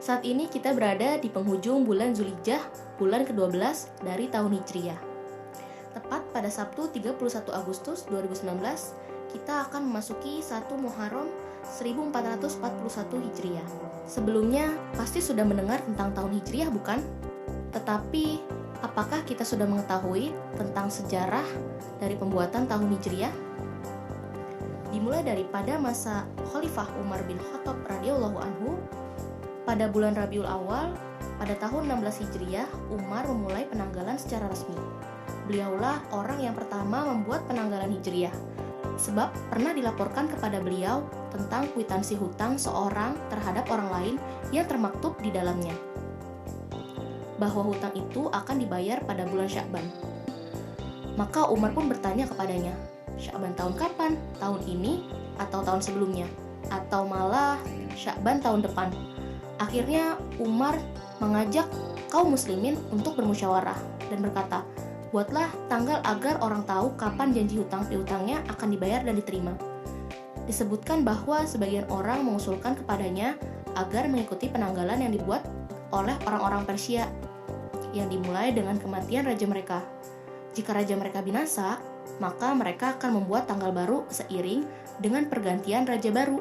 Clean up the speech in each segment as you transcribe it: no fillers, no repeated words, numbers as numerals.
Saat ini kita berada di penghujung bulan Zulhijjah, bulan ke-12 dari tahun Hijriah. Tepat pada Sabtu 31 Agustus 2019, kita akan memasuki 1 Muharram 1441 Hijriah. Sebelumnya, pasti sudah mendengar tentang tahun Hijriah, bukan? Tetapi, apakah kita sudah mengetahui tentang sejarah dari pembuatan tahun Hijriah? Dimulai daripada masa Khalifah Umar bin Khattab radhiyallahu anhu, pada bulan Rabiul Awal, pada tahun 16 Hijriah, Umar memulai penanggalan secara resmi. Beliaulah orang yang pertama membuat penanggalan Hijriah, sebab pernah dilaporkan kepada beliau tentang kwitansi hutang seorang terhadap orang lain yang termaktub di dalamnya, bahwa hutang itu akan dibayar pada bulan Sya'ban. Maka Umar pun bertanya kepadanya, Sya'ban tahun kapan? Tahun ini atau tahun sebelumnya? Atau malah Sya'ban tahun depan? Akhirnya Umar mengajak kaum muslimin untuk bermusyawarah dan berkata, buatlah tanggal agar orang tahu kapan janji hutang piutangnya akan dibayar dan diterima. Disebutkan bahwa sebagian orang mengusulkan kepadanya agar mengikuti penanggalan yang dibuat oleh orang-orang Persia yang dimulai dengan kematian raja mereka. Jika raja mereka binasa, maka mereka akan membuat tanggal baru seiring dengan pergantian raja baru.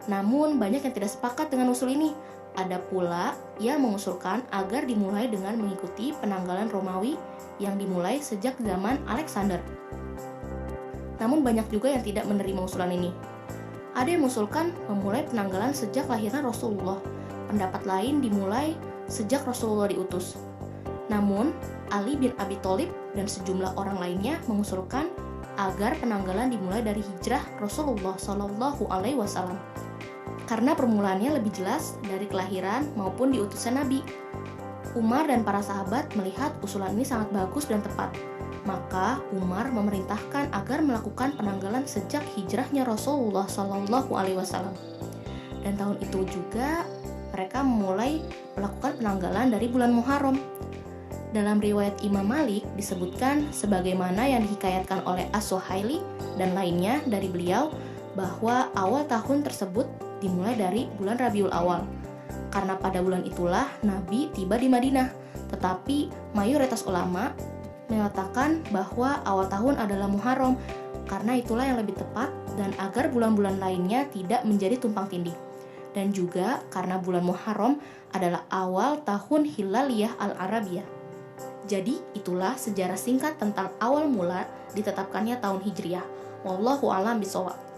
Namun banyak yang tidak sepakat dengan usul ini. Ada pula yang mengusulkan agar dimulai dengan mengikuti penanggalan Romawi yang dimulai sejak zaman Alexander. Namun banyak juga yang tidak menerima usulan ini. Ada yang mengusulkan memulai penanggalan sejak lahirnya Rasulullah. Pendapat lain dimulai sejak Rasulullah diutus. Namun, Ali bin Abi Thalib dan sejumlah orang lainnya mengusulkan agar penanggalan dimulai dari hijrah Rasulullah SAW. Karena permulaannya lebih jelas dari kelahiran maupun diutusan Nabi. Umar dan para sahabat melihat usulan ini sangat bagus dan tepat. Maka Umar memerintahkan agar melakukan penanggalan sejak hijrahnya Rasulullah SAW. Dan tahun itu juga mereka mulai melakukan penanggalan dari bulan Muharram. Dalam riwayat Imam Malik disebutkan sebagaimana yang dihikayatkan oleh As-Suhaili dan lainnya dari beliau bahwa awal tahun tersebut dimulai dari bulan Rabiul Awal. Karena pada bulan itulah Nabi tiba di Madinah. Tetapi mayoritas ulama mengatakan bahwa awal tahun adalah Muharram, karena itulah yang lebih tepat dan agar bulan-bulan lainnya tidak menjadi tumpang tindih. Dan juga karena bulan Muharram adalah awal tahun Hilaliyah Al-Arabiyah. Jadi itulah sejarah singkat tentang awal mula ditetapkannya tahun Hijriah. Wallahu a'lam bishawab.